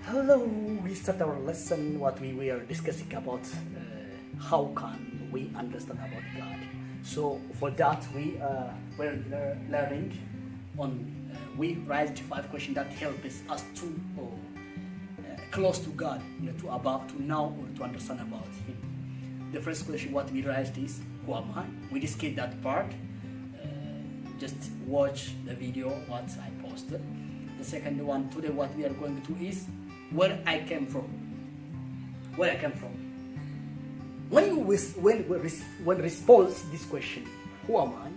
Hello, we start our lesson. What we were discussing about how can we understand about God. So for that we were learning on we raised 5 questions that help us to close to God, to about to know or to understand about Him. The first question what we raised is who am I? We discussed that part. Just watch the video what I posted. The second one today what we are going to is where I came from. Where I came from. When response this question, who am I?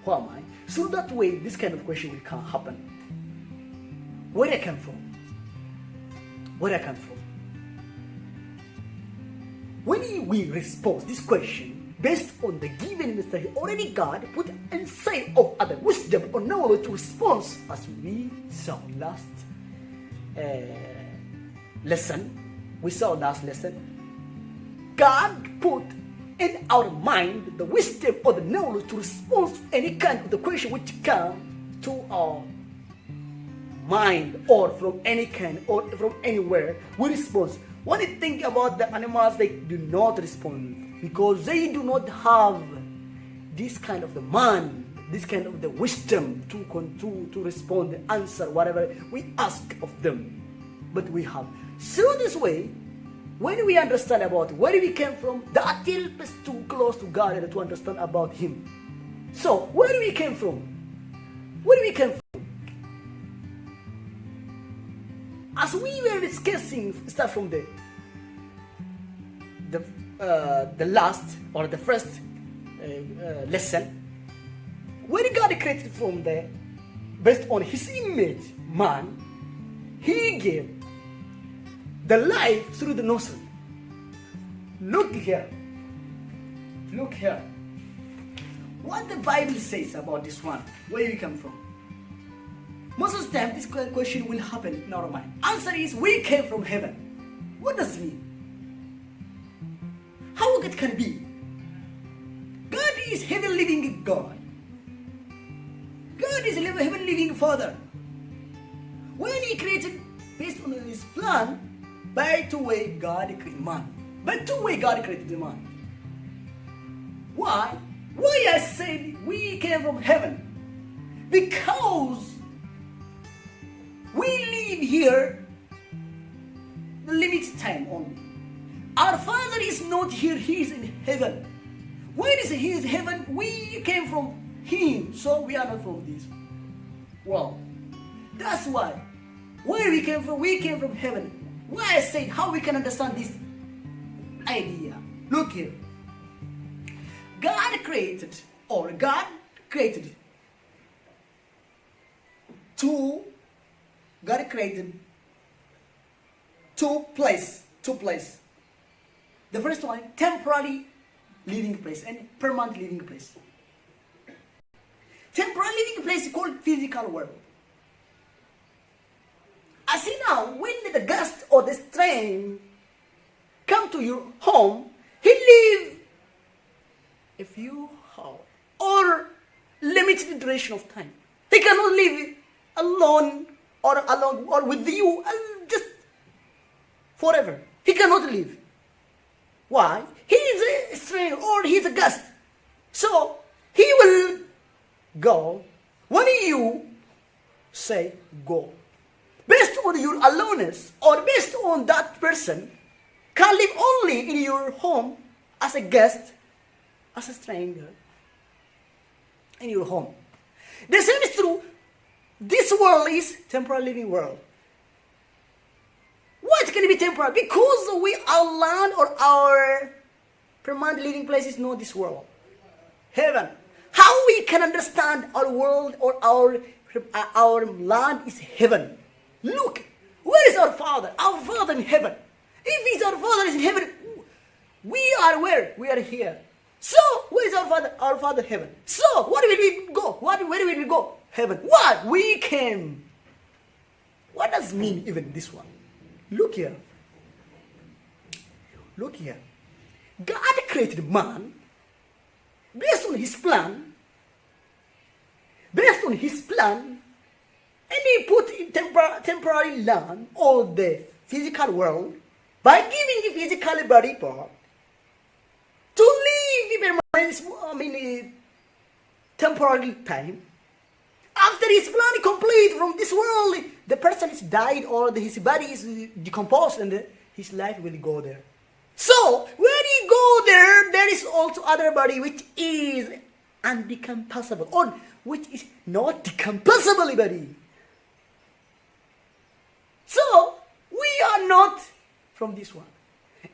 Who am I? So that way this kind of question will can happen. Where I came from. Where I come from. When we respond this question based on the given mystery already God put inside of other wisdom or knowledge to respond as we saw last lesson, God put in our mind the wisdom or the knowledge to respond to any kind of the question which come to our mind or from any kind or from anywhere. We respond. When you think about the animals, they do not respond because they do not have this kind of the mind, this kind of the wisdom to respond, the answer, whatever we ask of them. But we have. So this way, when we understand about where we came from, that helps us to close to God and to understand about Him. So, where we came from? Where we came from? As we were discussing, start from the last or the first lesson, when God created from there, based on His image, man, He gave the life through the nostril. Look here. Look here. What the Bible says about this one, where we come from. Most of the time, this question will happen in our mind. Answer is, we came from heaven. What does it mean? How it can be? God is heaven living God. God is heaven living Father. When He created, based on His plan, by two way God created man. By two way God created the man. Why? Why I said we came from heaven? Because we live here the limited time only. Our Father is not here, He is in heaven. When He is in heaven, we came from Him, so we are not from this world. That's why. Where we came from heaven. Why I say how we can understand this idea. Look here. God created two places. The first one, temporary living place and permanent living place. Temporary living place is called physical world. I see now, when the guest or the stranger come to your home, he live a few hours or limited duration of time. He cannot live alone or with you just forever. He cannot live. Why? He is a stranger or he is a guest. So he will go when you say go. Based on your aloneness or based on that person can live only in your home as a guest, as a stranger in your home. The same is true. This world is temporary living world. What can be temporary? Because our land or our permanent living place is not this world. Heaven. How we can understand our world or our land is heaven. Look, where is our Father? Our Father in heaven. If He's our Father is in heaven, we are where? We are here. So, where is our Father? Our Father in heaven. So, where will we go? Where will we go? Heaven. What? We came. What does mean even this one? Look here. Look here. God created man based on His plan. Based on His plan, And he put in temporary land all the physical world by giving the physical body part to live the permanent, temporary time. After his plan complete from this world, the person is died or his body is decomposed and his life will go there. So when he go there, there is also other body which is undecomposable or which is not decomposable body. So we are not from this one.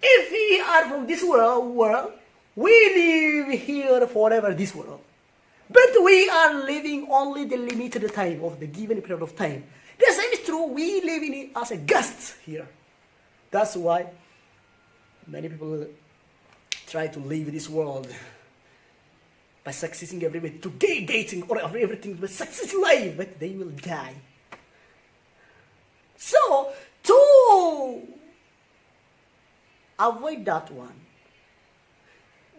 If we are from this world, we live here forever this world. But we are living only the limited time of the given period of time. The same is true, we live in as a guest here. That's why many people try to live this world by succeeding everywhere, to dating or everything, but success in life, but they will die. So, to avoid that one,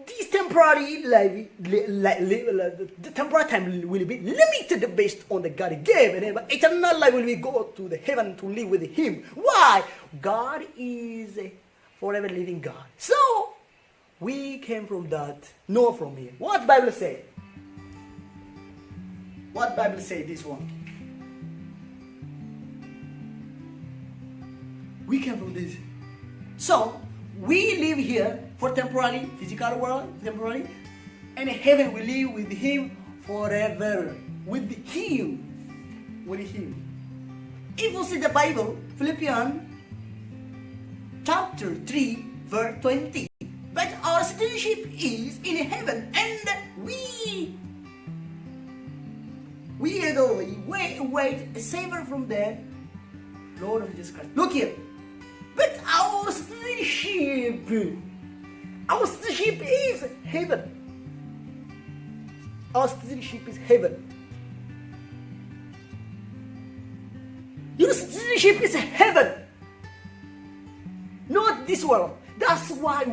this temporary life, the temporary time will be limited based on the God gave, and eternal life will be go to the heaven to live with Him. Why? God is a forever living God. So we came from that, not from here. What Bible say? What Bible say this one? We came from this. So we live here for temporary, physical world, temporary, and in heaven we live with Him forever. With Him. With Him. If you see the Bible, Philippians chapter 3, verse 20. But our citizenship is in heaven, and we wait a Savior from the Lord of Jesus Christ. Look here. But our citizenship is heaven. Our citizenship is heaven. Your citizenship is heaven. Not this world. That's why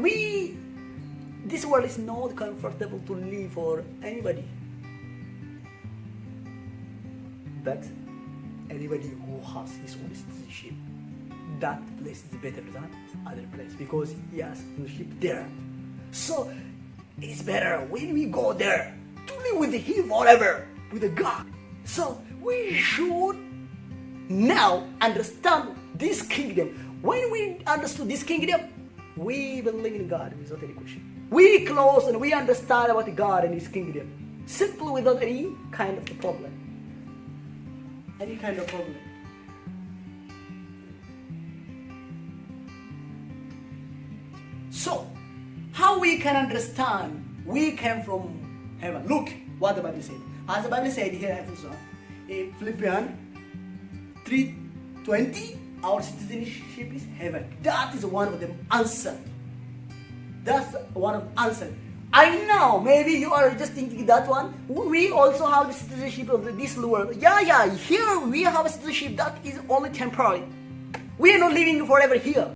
this world is not comfortable to live for anybody. But anybody who has his own citizenship, that place is better than other place because he has citizenship there. So it's better when we go there to live with Him forever, with God. So we should now understand this kingdom. When we understood this kingdom, we believe in God without any question. We close and we understand about God and His kingdom, simply without any kind of problem. Any kind of problem. So, how we can understand we came from heaven? Look what the Bible said. As the Bible said here in Philippians 3:20, our citizenship is heaven. That is one of the answer. That's one of the answer. I know, maybe you are just thinking that one. We also have the citizenship of this world. Yeah, here we have a citizenship that is only temporary. We are not living forever here.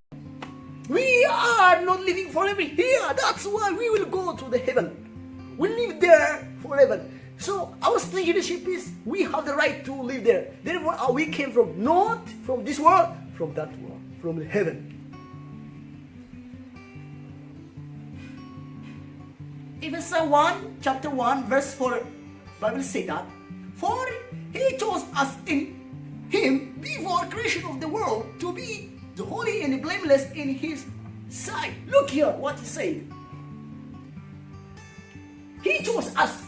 We are not living forever here. That's why we will go to the heaven. We live there forever. So our citizenship is, we have the right to live there. Therefore we came from, not from this world, from that world, from the heaven. Ephesians 1, chapter 1, verse 4, Bible says that, for He chose us in Him before creation of the world to be the holy and blameless in His sight. Look here what He said. He chose us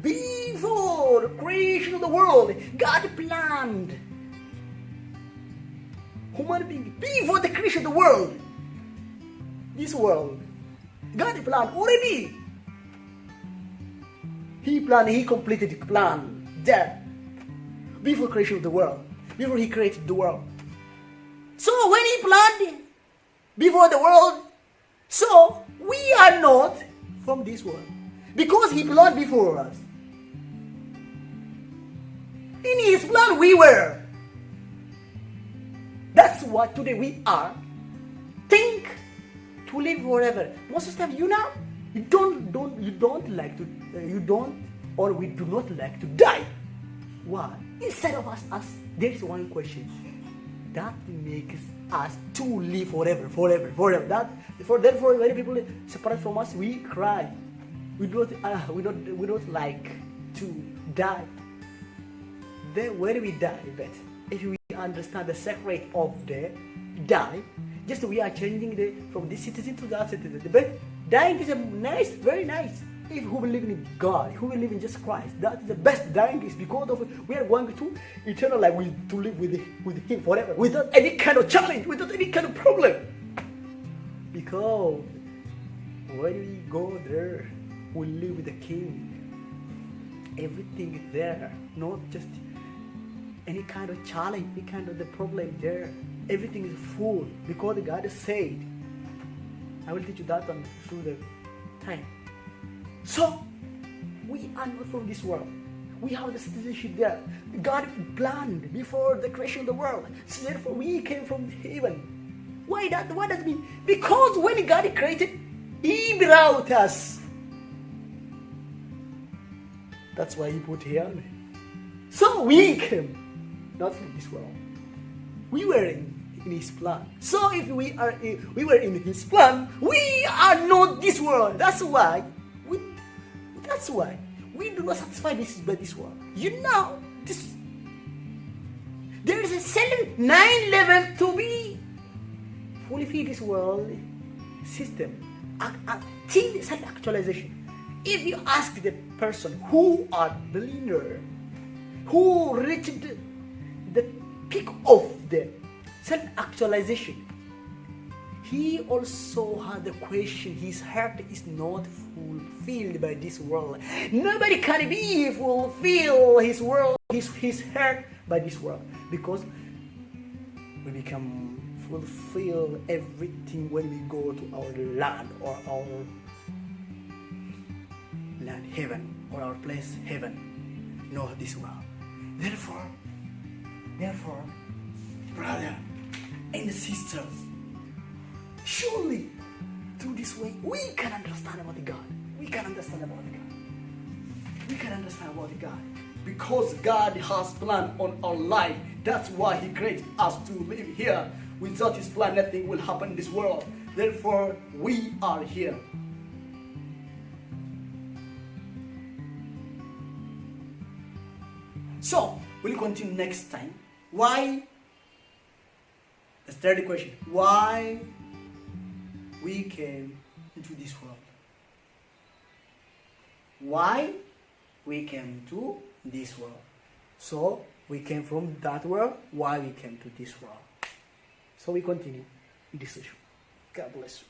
before creation of the world. God planned human being before the creation of the world. This world, God planned already. He planned, He completed the plan there before creation of the world, before He created the world. So when He planned before the world, so we are not from this world because He planned before us. In His plan we were. That's what today we are. Think to live forever. Most of the time, we do not like to die. Why? inside of us, there is one question that makes us to live forever. Therefore, when people separate from us, we cry. We don't like to die. Then when we die, but if we understand the secret of the die, just we are changing from this citizen to that citizen. But dying is very nice. If who believe in God, who believe in Jesus Christ, that is the best. Dying is because of we are going to eternal life, to live with Him forever, without any kind of challenge, without any kind of problem. Because when we go there, we live with the King. Everything is there, not just any kind of challenge, any kind of the problem there. Everything is full because God said. I will teach you that through the time. So, we are not from this world. We have the citizenship there. God planned before the creation of the world. So therefore, we came from heaven. Why that? What does it mean? Because when God created, He brought us. That's why He put here. So we came, not from this world. We were in His plan. So if we were in His plan, we are not this world. That's why we do not satisfy by this world. You know, there is a 9 level to be fulfill this world system. Till self-actualization. If you ask the person who are billionaire, who reached the peak of the self-actualization, he also had the question, his heart is not fulfilled by this world. Nobody can be fulfill his world, his heart by this world, because we become fulfill everything when we go to our land or our land, heaven, or our place, heaven, not this world. Therefore, brother and sisters, surely through this way we can understand about God. We can understand about God. Because God has planned on our life. That's why He created us to live here. Without His plan, nothing will happen in this world. Therefore, we are here. So, we'll continue next time. Why? The third question. Why we came into this world? Why we came to this world? So, we came from that world. Why we came to this world? So, we continue in this session. God bless you.